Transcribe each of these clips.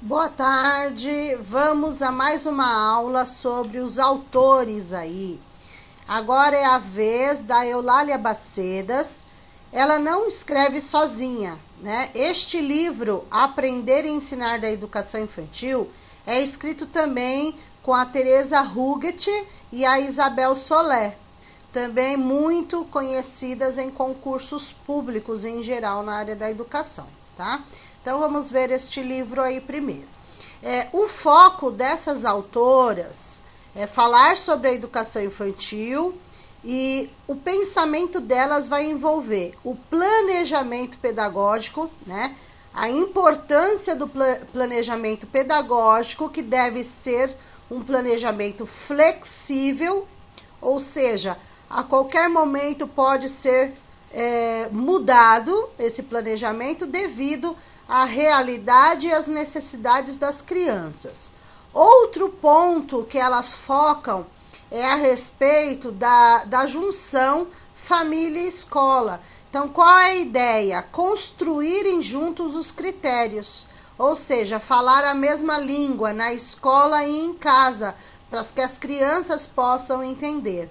Boa tarde, vamos a mais uma aula sobre os autores aí. Agora é a vez da Eulália Bacedas. Ela não escreve sozinha, né? Este livro, Aprender e Ensinar da Educação Infantil, é escrito também com a Teresa Huguet e a Isabel Solé, também muito conhecidas em concursos públicos em geral na área da educação, tá? Então vamos ver este livro aí primeiro. O foco dessas autoras é falar sobre a educação infantil e o pensamento delas vai envolver o planejamento pedagógico, né? A importância do planejamento pedagógico, que deve ser um planejamento flexível, ou seja, a qualquer momento pode ser mudado esse planejamento devido à realidade e às necessidades das crianças. Outro ponto que elas focam é a respeito da junção família e escola. Então, qual é a ideia? Construírem juntos os critérios, ou seja, falar a mesma língua na escola e em casa, para que as crianças possam entender.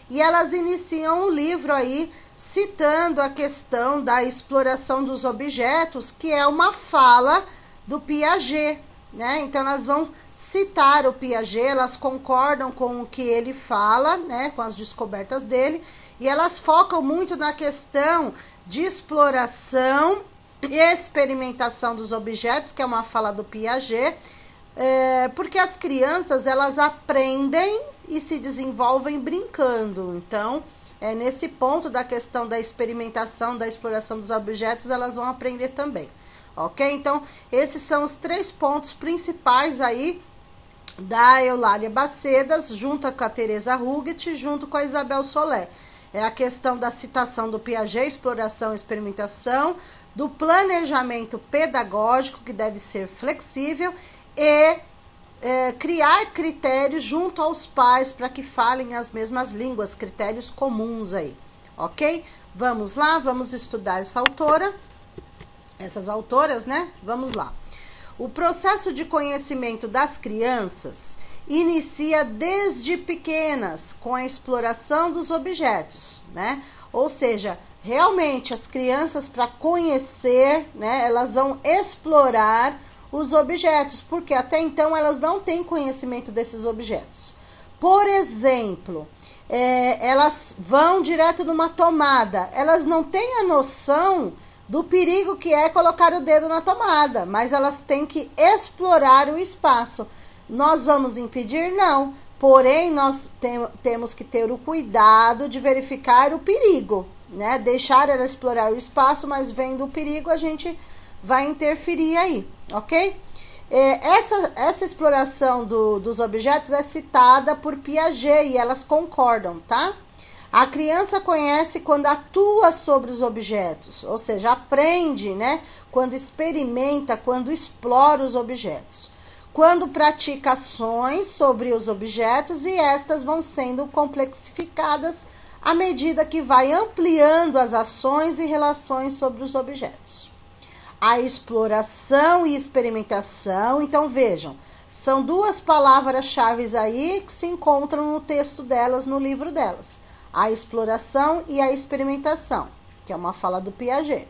E elas iniciam um livro aí citando a questão da exploração dos objetos, que é uma fala do Piaget, né? Então elas vão citar o Piaget, elas concordam com o que ele fala, né, com as descobertas dele, e elas focam muito na questão de exploração e experimentação dos objetos, que é uma fala do Piaget, porque as crianças, elas aprendem e se desenvolvem brincando. Então, nesse ponto da questão da experimentação, da exploração dos objetos, elas vão aprender também, ok? Então, esses são os 3 pontos principais aí da Eulália Bacedas, junto com a Teresa Huguet, junto com a Isabel Solé. É a questão da citação do Piaget, exploração e experimentação, do planejamento pedagógico, que deve ser flexível, e criar critérios junto aos pais para que falem as mesmas línguas, critérios comuns aí, ok? Vamos lá, vamos estudar essas autoras, né? Vamos lá. O processo de conhecimento das crianças inicia desde pequenas, com a exploração dos objetos, né? Ou seja, realmente as crianças, para conhecer, né, elas vão explorar os objetos, porque até então elas não têm conhecimento desses objetos. Por exemplo, elas vão direto numa tomada, elas não têm a noção do perigo que é colocar o dedo na tomada, mas elas têm que explorar o espaço. Nós vamos impedir? Não. Porém, nós temos que ter o cuidado de verificar o perigo, né? Deixar ela explorar o espaço, mas vendo o perigo, a gente vai interferir aí, ok? Essa exploração dos objetos é citada por Piaget e elas concordam, tá? A criança conhece quando atua sobre os objetos, ou seja, aprende, né? Quando experimenta, quando explora os objetos. Quando pratica ações sobre os objetos e estas vão sendo complexificadas à medida que vai ampliando as ações e relações sobre os objetos. A exploração e experimentação, então vejam, são 2 palavras-chave aí que se encontram no texto delas, no livro delas. A exploração e a experimentação, que é uma fala do Piaget,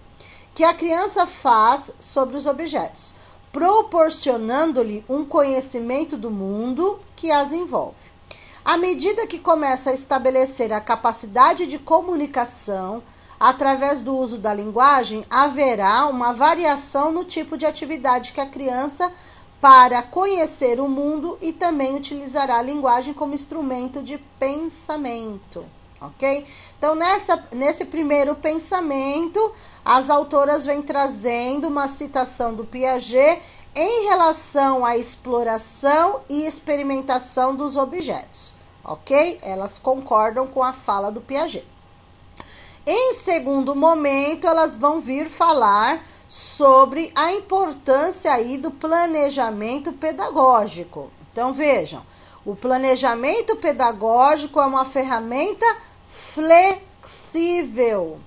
que a criança faz sobre os objetos, proporcionando-lhe um conhecimento do mundo que as envolve. À medida que começa a estabelecer a capacidade de comunicação, através do uso da linguagem, haverá uma variação no tipo de atividade que a criança para conhecer o mundo e também utilizará a linguagem como instrumento de pensamento, ok? Então, nesse primeiro pensamento, as autoras vêm trazendo uma citação do Piaget em relação à exploração e experimentação dos objetos, ok? Elas concordam com a fala do Piaget. Em segundo momento, elas vão vir falar sobre a importância aí do planejamento pedagógico. Então, vejam, o planejamento pedagógico é uma ferramenta flexível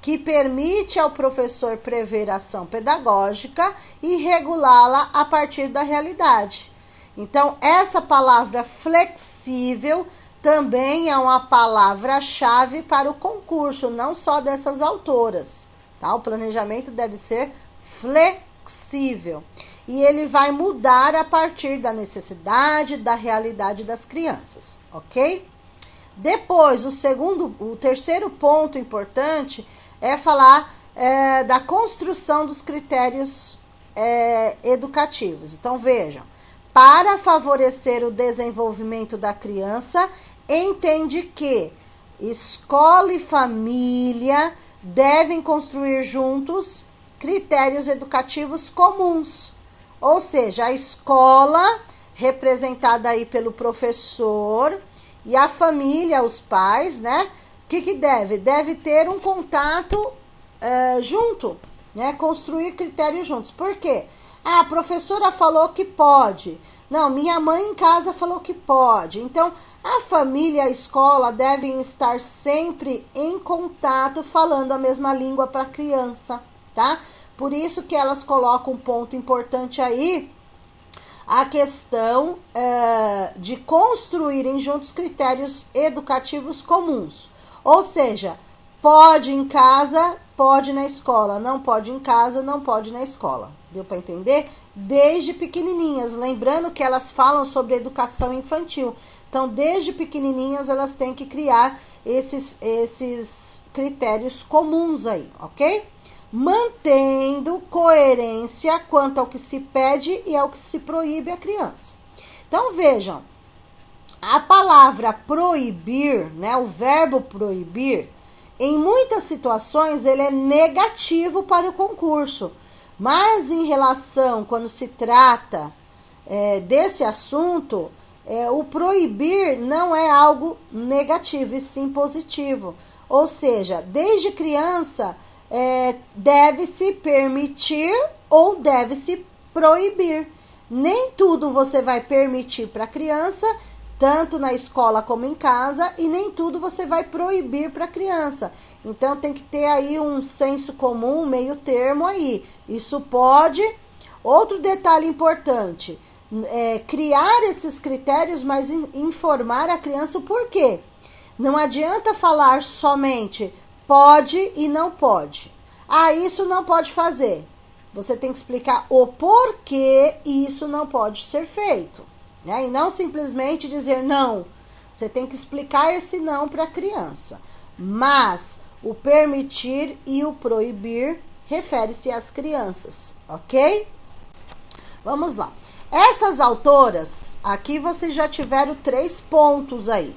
que permite ao professor prever a ação pedagógica e regulá-la a partir da realidade. Então, essa palavra flexível também é uma palavra-chave para o concurso, não só dessas autoras, tá? O planejamento deve ser flexível e ele vai mudar a partir da necessidade, da realidade das crianças, ok? Depois, o terceiro ponto importante é falar da construção dos critérios educativos. Então, vejam, para favorecer o desenvolvimento da criança, entende que escola e família devem construir juntos critérios educativos comuns. Ou seja, a escola, representada aí pelo professor, e a família, os pais, né? O que deve? Deve ter um contato junto, né? Construir critérios juntos. Por quê? A professora falou que pode. Não, minha mãe em casa falou que pode. Então, a família e a escola devem estar sempre em contato, falando a mesma língua para a criança, tá? Por isso que elas colocam um ponto importante aí, a questão de construírem juntos critérios educativos comuns. Ou seja, pode em casa, pode na escola. Não pode em casa, não pode na escola. Deu para entender? Desde pequenininhas. Lembrando que elas falam sobre educação infantil. Então, desde pequenininhas, elas têm que criar esses critérios comuns aí, ok? Mantendo coerência quanto ao que se pede e ao que se proíbe à criança. Então, vejam, a palavra proibir, né, o verbo proibir, em muitas situações ele é negativo para o concurso, mas em relação, quando se trata desse assunto, o proibir não é algo negativo, e sim positivo. Ou seja, desde criança, deve-se permitir ou deve-se proibir. Nem tudo você vai permitir para a criança, tanto na escola como em casa, e nem tudo você vai proibir para a criança. Então tem que ter aí um senso comum, um meio termo aí. Isso pode. Outro detalhe importante, criar esses critérios, mas informar a criança o porquê. Não adianta falar somente pode e não pode. Isso não pode fazer. Você tem que explicar o porquê isso não pode ser feito, né? E não simplesmente dizer não. Você tem que explicar esse não para a criança. Mas o permitir e o proibir refere-se às crianças, ok? Vamos lá. Essas autoras, aqui vocês já tiveram 3 pontos aí.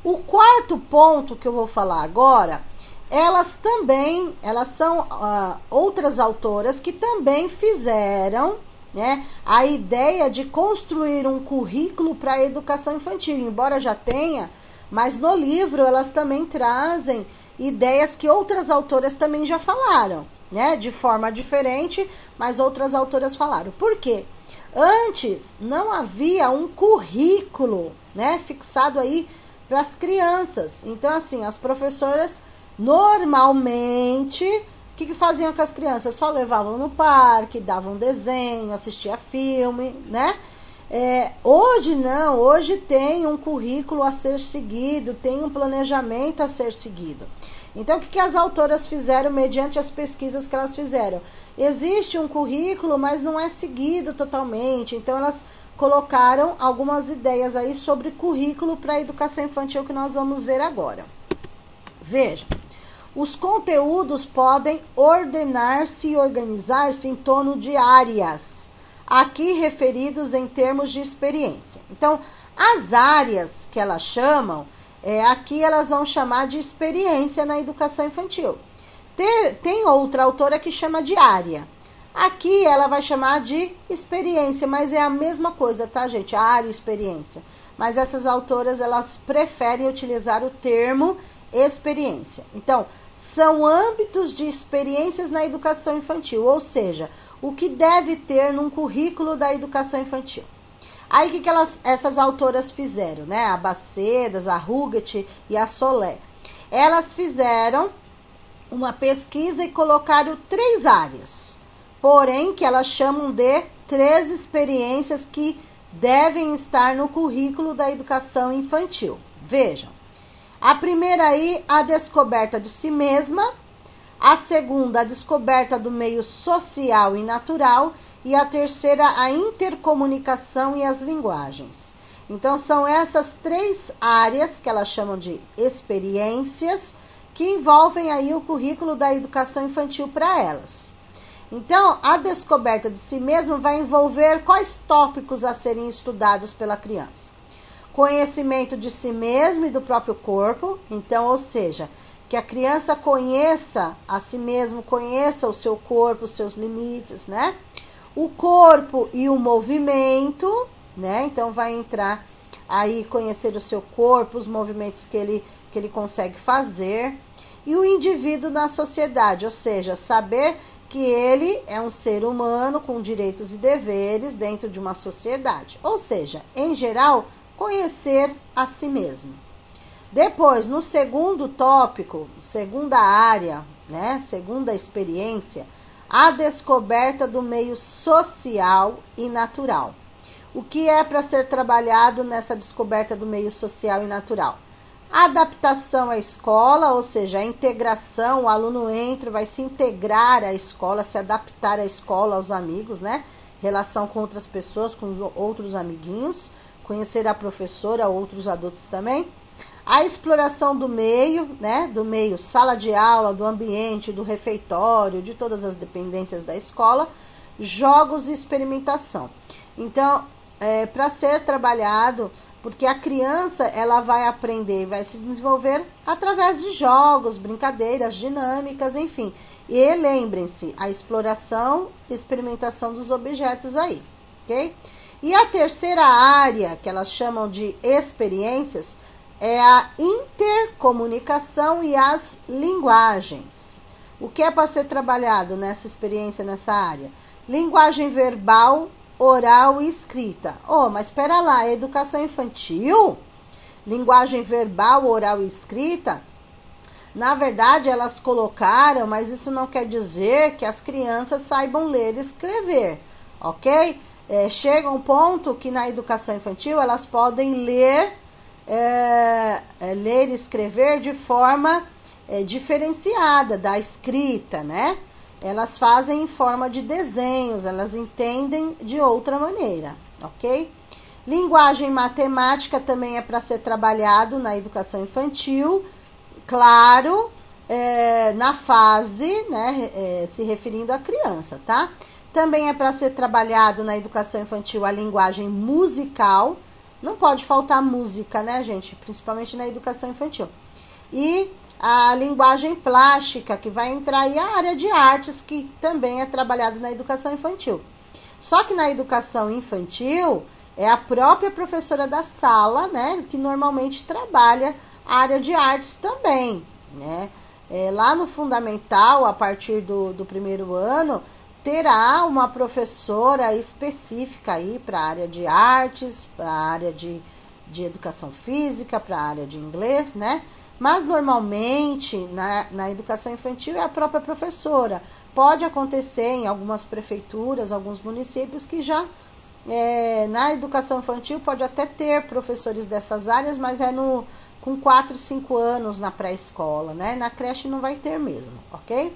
O quarto ponto que eu vou falar agora, elas são outras autoras que também fizeram, né, a ideia de construir um currículo para a educação infantil, embora já tenha, mas no livro elas também trazem ideias que outras autoras também já falaram, né, de forma diferente, mas outras autoras falaram. Por quê? Antes não havia um currículo, né, fixado aí para as crianças. Então, assim, as professoras normalmente, o que faziam com as crianças? Só levavam no parque, davam desenho, assistia filme, né? Hoje não, hoje tem um currículo a ser seguido, tem um planejamento a ser seguido. Então, o que as autoras fizeram mediante as pesquisas que elas fizeram? Existe um currículo, mas não é seguido totalmente. Então, elas colocaram algumas ideias aí sobre currículo para a educação infantil que nós vamos ver agora. Veja, os conteúdos podem ordenar-se e organizar-se em torno de áreas, aqui referidos em termos de experiência. Então, as áreas que elas chamam, aqui elas vão chamar de experiência na educação infantil. Tem outra autora que chama de área. Aqui ela vai chamar de experiência, mas é a mesma coisa, tá, gente? Área e experiência. Mas essas autoras, elas preferem utilizar o termo experiência. Então, são âmbitos de experiências na educação infantil, ou seja, o que deve ter num currículo da educação infantil. Aí, o que essas autoras fizeram, né? A Bacedas, a Huguet e a Solé. Elas fizeram uma pesquisa e colocaram 3 áreas, porém que elas chamam de 3 experiências que devem estar no currículo da educação infantil. Vejam, a primeira aí, a descoberta de si mesma, a segunda, a descoberta do meio social e natural, e a terceira, a intercomunicação e as linguagens. Então, são essas 3 áreas que elas chamam de experiências, que envolvem aí o currículo da educação infantil para elas. Então, a descoberta de si mesmo vai envolver quais tópicos a serem estudados pela criança? Conhecimento de si mesmo e do próprio corpo, então, ou seja, que a criança conheça a si mesmo, conheça o seu corpo, os seus limites, né? O corpo e o movimento, né? Então, vai entrar aí conhecer o seu corpo, os movimentos que ele consegue fazer. E o indivíduo na sociedade, ou seja, saber que ele é um ser humano com direitos e deveres dentro de uma sociedade. Ou seja, em geral, conhecer a si mesmo. Depois, no segundo tópico, segunda área, né, segunda experiência, a descoberta do meio social e natural. O que é para ser trabalhado nessa descoberta do meio social e natural? A adaptação à escola, ou seja, a integração, o aluno entra, vai se integrar à escola, se adaptar à escola, aos amigos, né? Relação com outras pessoas, com os outros amiguinhos, conhecer a professora, outros adultos também. A exploração do meio, né? Do meio sala de aula, do ambiente, do refeitório, de todas as dependências da escola, jogos e experimentação. Então, para ser trabalhado, porque a criança ela vai aprender e vai se desenvolver através de jogos, brincadeiras, dinâmicas, enfim. E lembrem-se, a exploração e experimentação dos objetos aí, ok? E a terceira área, que elas chamam de experiências, é a intercomunicação e as linguagens. O que é para ser trabalhado nessa experiência, nessa área? Linguagem verbal, oral e escrita. Oh, mas espera lá, educação infantil? Linguagem verbal, oral e escrita? Na verdade, elas colocaram, mas isso não quer dizer que as crianças saibam ler e escrever, ok? Chega um ponto que na educação infantil elas podem ler e escrever de forma diferenciada da escrita, né? Elas fazem em forma de desenhos, elas entendem de outra maneira, ok? Linguagem matemática também é para ser trabalhado na educação infantil, claro, na fase, né, se referindo à criança, tá? Também é para ser trabalhado na educação infantil a linguagem musical, não pode faltar música, né, gente? Principalmente na educação infantil. E a linguagem plástica, que vai entrar aí a área de artes, que também é trabalhado na educação infantil. Só que na educação infantil, é a própria professora da sala, né, que normalmente trabalha a área de artes também, né? Lá no fundamental, a partir do primeiro ano, terá uma professora específica aí para a área de artes, para a área de educação física, para a área de inglês, né? Mas normalmente na educação infantil é a própria professora. Pode acontecer em algumas prefeituras, alguns municípios que já na educação infantil pode até ter professores dessas áreas, mas com 4, 5 anos na pré-escola, né? Na creche não vai ter mesmo, ok?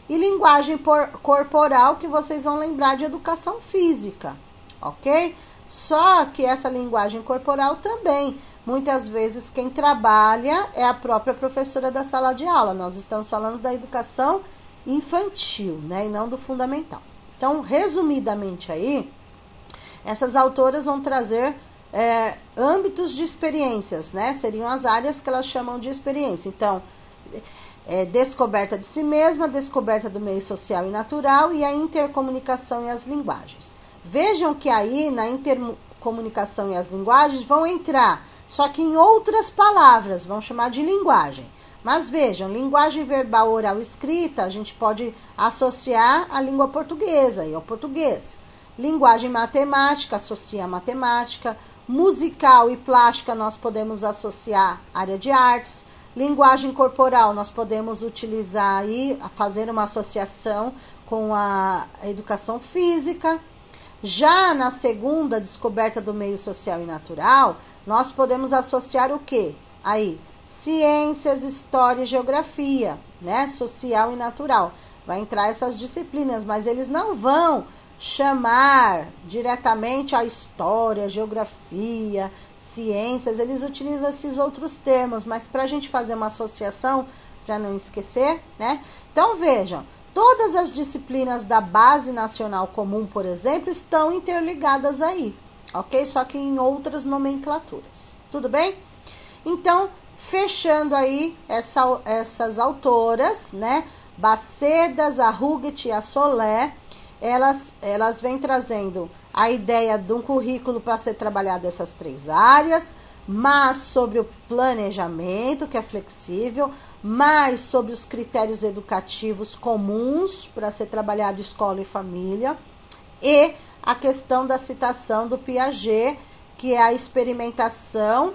E linguagem corporal, que vocês vão lembrar de educação física, ok? Só que essa linguagem corporal também, muitas vezes quem trabalha é a própria professora da sala de aula. Nós estamos falando da educação infantil, né? E não do fundamental. Então, resumidamente aí, essas autoras vão trazer âmbitos de experiências, né? Seriam as áreas que elas chamam de experiência. Então, descoberta de si mesma, descoberta do meio social e natural e a intercomunicação e as linguagens. Vejam que aí na intercomunicação e as linguagens vão entrar, só que em outras palavras, vão chamar de linguagem. Mas vejam, linguagem verbal, oral e escrita, a gente pode associar à língua portuguesa e ao português. Linguagem matemática, associa a matemática. Musical e plástica, nós podemos associar à área de artes. Linguagem corporal, nós podemos utilizar aí, fazer uma associação com a educação física. Já na segunda, descoberta do meio social e natural, nós podemos associar o quê? Aí, ciências, história e geografia, né? Social e natural. Vai entrar essas disciplinas, mas eles não vão chamar diretamente a história, geografia, ciências, eles utilizam esses outros termos, mas para a gente fazer uma associação, para não esquecer, né? Então vejam, todas as disciplinas da Base Nacional Comum, por exemplo, estão interligadas aí, ok? Só que em outras nomenclaturas, tudo bem? Então, fechando aí essas autoras, né? Bacedas, a Huguet e a Solé, elas vêm trazendo a ideia de um currículo para ser trabalhado essas 3 áreas, mas sobre o planejamento, que é flexível, mais sobre os critérios educativos comuns para ser trabalhado escola e família, e a questão da citação do Piaget, que é a experimentação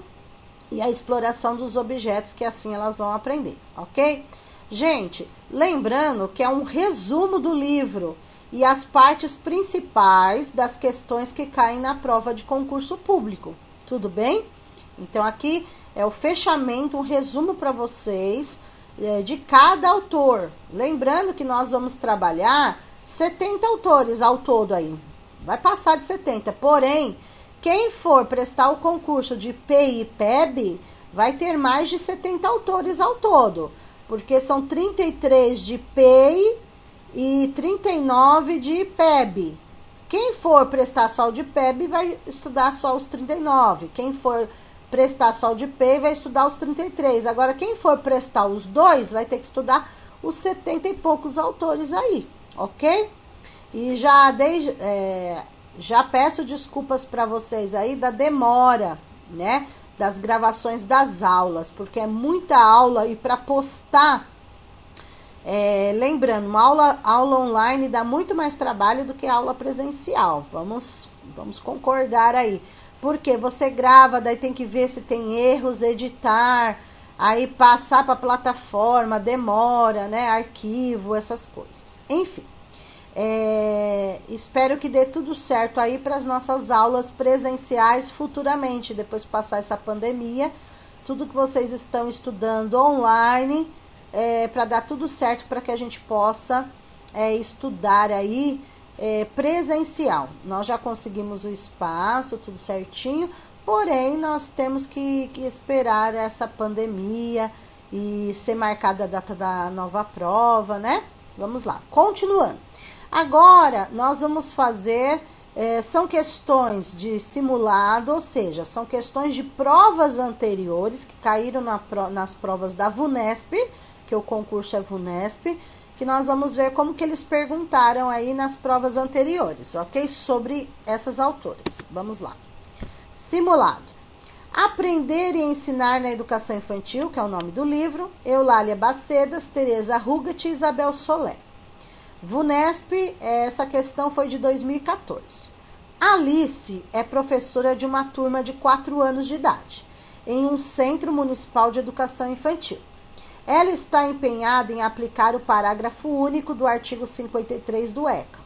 e a exploração dos objetos, que assim elas vão aprender, ok? Gente, lembrando que é um resumo do livro e as partes principais das questões que caem na prova de concurso público, tudo bem? Então aqui é o fechamento, um resumo para vocês de cada autor. Lembrando que nós vamos trabalhar 70 autores ao todo aí, vai passar de 70, porém, quem for prestar o concurso de PI e PEB vai ter mais de 70 autores ao todo, porque são 33 de PI e 39 de PEB. Quem for prestar só o de PEB vai estudar só os 39. Quem for prestar só o de PEI vai estudar os 33. Agora, quem for prestar os dois vai ter que estudar os 70 e poucos autores aí, ok? E já peço desculpas para vocês aí da demora, né? Das gravações das aulas, porque é muita aula e para postar... lembrando, uma aula online dá muito mais trabalho do que a aula presencial. Vamos concordar aí. Porque você grava, daí tem que ver se tem erros, editar, aí passar para a plataforma, demora, né? Arquivo, essas coisas. Enfim, espero que dê tudo certo aí para as nossas aulas presenciais futuramente, depois que passar essa pandemia. Tudo que vocês estão estudando online... para dar tudo certo para que a gente possa estudar aí presencial. Nós já conseguimos o espaço, tudo certinho, porém nós temos que esperar essa pandemia e ser marcada a data da nova prova, né? Vamos lá, continuando. Agora nós vamos fazer, são questões de simulado, ou seja, são questões de provas anteriores que caíram nas provas da VUNESP, que o concurso é VUNESP, que nós vamos ver como que eles perguntaram aí nas provas anteriores, ok? Sobre essas autoras. Vamos lá. Simulado. Aprender e ensinar na educação infantil, que é o nome do livro, Eulália Bacedas, Tereza Huguet e Isabel Solé. VUNESP, essa questão foi de 2014. Alice é professora de uma turma de 4 anos de idade, em um centro municipal de educação infantil. Ela está empenhada em aplicar o parágrafo único do artigo 53 do ECA,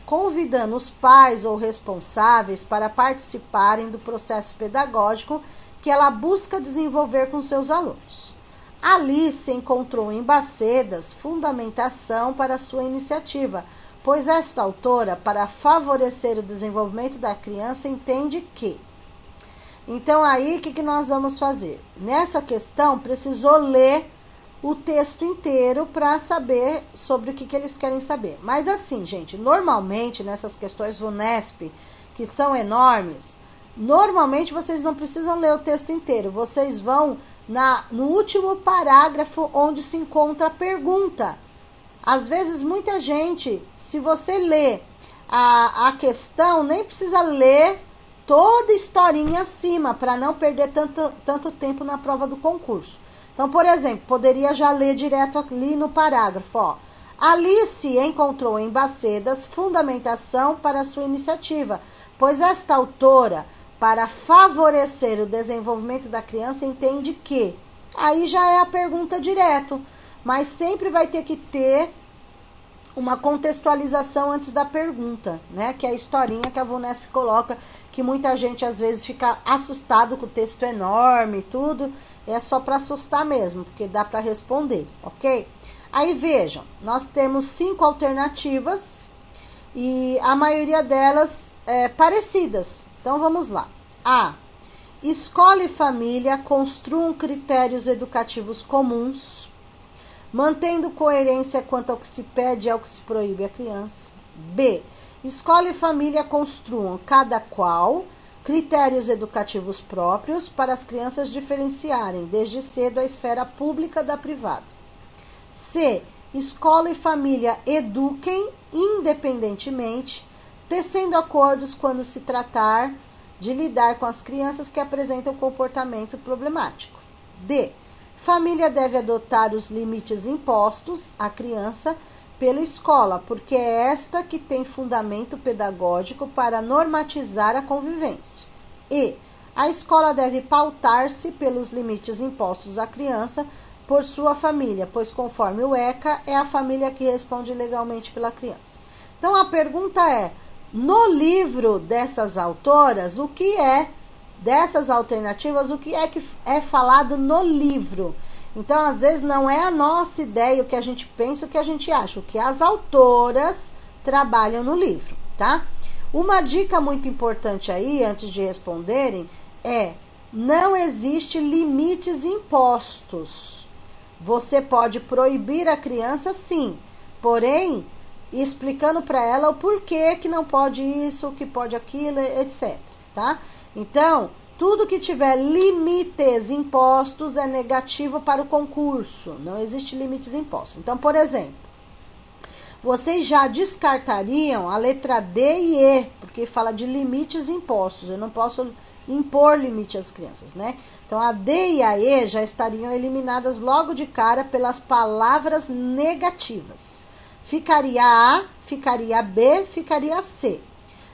convidando os pais ou responsáveis para participarem do processo pedagógico que ela busca desenvolver com seus alunos. Alice encontrou em Bacedas fundamentação para sua iniciativa, pois esta autora, para favorecer o desenvolvimento da criança, entende que... Então aí, o que nós vamos fazer? Nessa questão, precisou ler o texto inteiro para saber sobre o que eles querem saber. Mas assim, gente, normalmente nessas questões VUNESP, que são enormes, normalmente vocês não precisam ler o texto inteiro. Vocês vão no último parágrafo onde se encontra a pergunta. Às vezes, muita gente, se você lê a questão, nem precisa ler toda a historinha acima, para não perder tanto tempo na prova do concurso. Então, por exemplo, poderia já ler direto ali no parágrafo, ó. Alice encontrou em Bacedas fundamentação para sua iniciativa, pois esta autora, para favorecer o desenvolvimento da criança, entende que... aí já é a pergunta direto, mas sempre vai ter que ter uma contextualização antes da pergunta, né? Que é a historinha que a VUNESP coloca, que muita gente às vezes fica assustado com o texto enorme e tudo, é só para assustar mesmo, porque dá para responder, ok? Aí vejam, nós temos 5 alternativas e a maioria delas parecidas. Então vamos lá. A. Escola e família construam critérios educativos comuns, mantendo coerência quanto ao que se pede e ao que se proíbe à criança. B. Escola e família construam, cada qual, critérios educativos próprios para as crianças diferenciarem, desde cedo, a esfera pública da privada. C. Escola e família eduquem independentemente, tecendo acordos quando se tratar de lidar com as crianças que apresentam comportamento problemático. D. Família deve adotar os limites impostos à criança pela escola, porque é esta que tem fundamento pedagógico para normatizar a convivência. E. A escola deve pautar-se pelos limites impostos à criança por sua família, pois conforme o ECA, é a família que responde legalmente pela criança. Então a pergunta é, no livro dessas autoras, o que é, dessas alternativas, o que é falado no livro? Então, às vezes, não é a nossa ideia, o que a gente pensa, o que a gente acha, o que as autoras trabalham no livro, tá? Uma dica muito importante aí, antes de responderem, é, não existe limites impostos. Você pode proibir a criança, sim, porém, explicando para ela o porquê que não pode isso, que pode aquilo, etc, tá? Então, tudo que tiver limites impostos é negativo para o concurso, não existe limites impostos. Então, por exemplo, vocês já descartariam a letra D e E, porque fala de limites impostos, eu não posso impor limite às crianças, né? Então, a D e a E já estariam eliminadas logo de cara pelas palavras negativas. Ficaria A, ficaria B, ficaria C.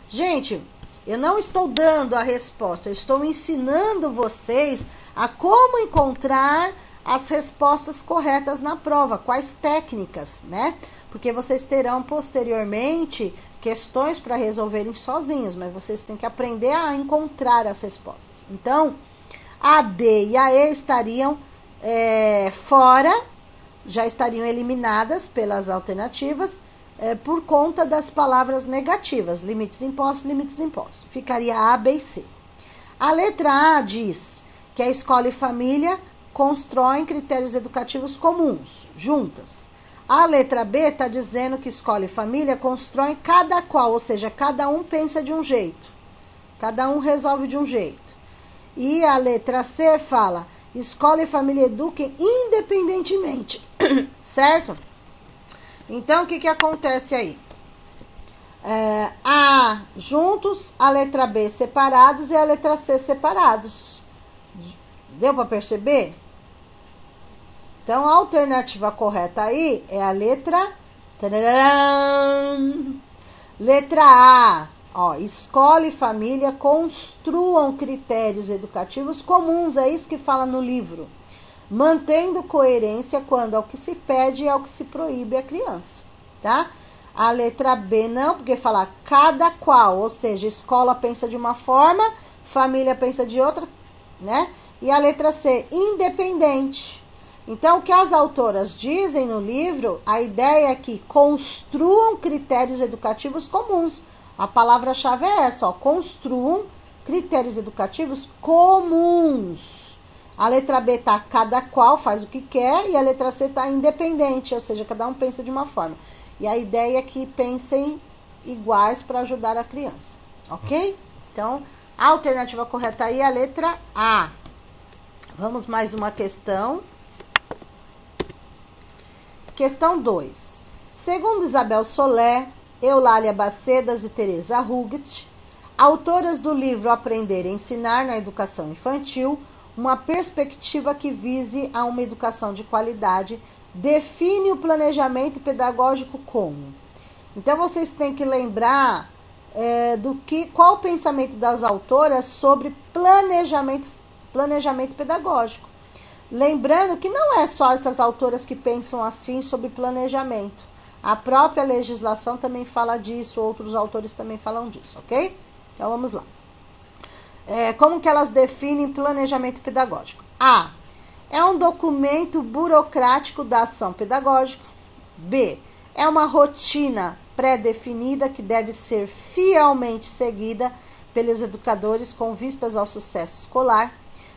Gente, eu não estou dando a resposta, eu estou ensinando vocês a como encontrar as respostas corretas na prova, quais técnicas, né? Porque vocês terão posteriormente questões para resolverem sozinhos, mas vocês têm que aprender a encontrar as respostas. Então, a D e a E estariam fora, já estariam eliminadas pelas alternativas, por conta das palavras negativas, limites impostos, limites impostos. Ficaria A, B e C. A letra A diz que a escola e família constroem critérios educativos comuns, juntas. A letra B está dizendo que escola e família constroem cada qual, ou seja, cada um pensa de um jeito, cada um resolve de um jeito. E a letra C fala, escola e família eduquem independentemente, certo? Então, o que acontece aí? A juntos, a letra B separados e a letra C separados. Deu para perceber? Então, a alternativa correta aí é a letra... Letra A. Ó, escola e família construam critérios educativos comuns, é isso que fala no livro. Mantendo coerência quando ao que se pede e ao que se proíbe à criança, tá? A letra B não, porque fala cada qual, ou seja, escola pensa de uma forma, família pensa de outra, né? E a letra C, independente. Então, o que as autoras dizem no livro, a ideia é que construam critérios educativos comuns. A palavra-chave é essa, ó, construam critérios educativos comuns. A letra B está cada qual faz o que quer e a letra C está independente, ou seja, cada um pensa de uma forma. E a ideia é que pensem iguais para ajudar a criança, ok? Então, a alternativa correta aí é a letra A. Vamos mais uma questão. Questão 2. Segundo Isabel Solé, Eulália Bacedas e Teresa Huguet, autoras do livro Aprender e Ensinar na Educação Infantil, uma perspectiva que vise a uma educação de qualidade, define o planejamento pedagógico como. Então, vocês têm que lembrar qual o pensamento das autoras sobre planejamento pedagógico. Lembrando que não é só essas autoras que pensam assim sobre planejamento. A própria legislação também fala disso, outros autores também falam disso, ok? Então vamos lá. Como que elas definem planejamento pedagógico? A. É um documento burocrático da ação pedagógica. B. É uma rotina pré-definida que deve ser fielmente seguida pelos educadores com vistas ao sucesso escolar.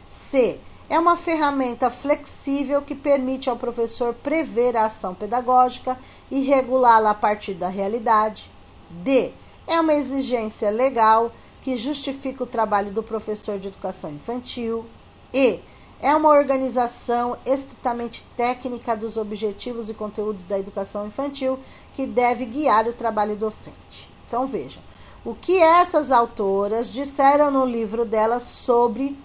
C. É uma ferramenta flexível que permite ao professor prever a ação pedagógica e regulá-la a partir da realidade. D. É uma exigência legal que justifica o trabalho do professor de educação infantil. E. É uma organização estritamente técnica dos objetivos e conteúdos da educação infantil que deve guiar o trabalho docente. Então vejam, o que essas autoras disseram no livro delas sobre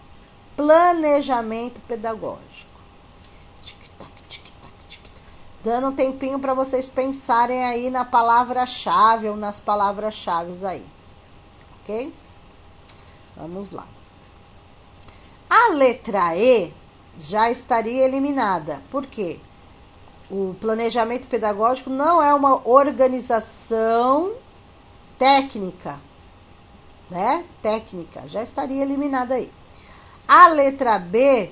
planejamento pedagógico. Dando um tempinho para vocês pensarem aí na palavra-chave ou nas palavras-chave aí. Ok? Vamos lá. A letra E já estaria eliminada. Por quê? O planejamento pedagógico não é uma organização técnica, né? Técnica, já estaria eliminada aí. A letra B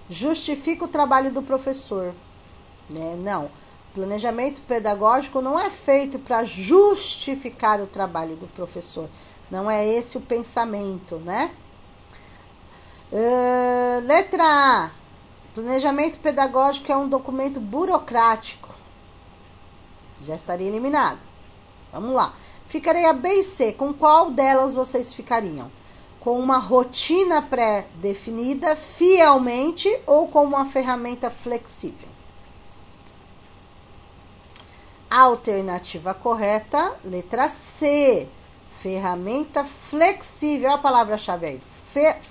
justifica o trabalho do professor, né? Não, planejamento pedagógico não é feito para justificar o trabalho do professor. Não é esse o pensamento, né? Letra A. Planejamento pedagógico é um documento burocrático. Já estaria eliminado. Vamos lá. Ficarei a B e C. Com qual delas vocês ficariam? Com uma rotina pré-definida, fielmente, ou com uma ferramenta flexível? Alternativa correta, letra C. Ferramenta flexível. Olha a palavra-chave aí.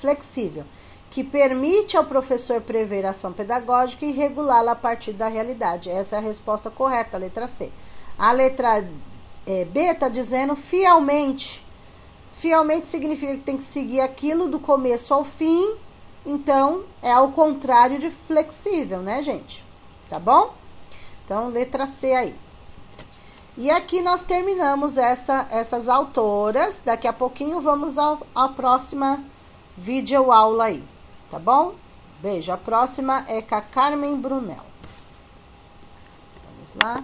Flexível. Que permite ao professor prever a ação pedagógica e regulá-la a partir da realidade. Essa é a resposta correta, a letra C. A letra B está dizendo fielmente. Fielmente significa que tem que seguir aquilo do começo ao fim. Então, é ao contrário de flexível, né, gente? Tá bom? Então, letra C aí. E aqui nós terminamos essas autoras. Daqui a pouquinho vamos à próxima videoaula aí. Tá bom? Beijo. A próxima é com a Carmen Brunel. Vamos lá.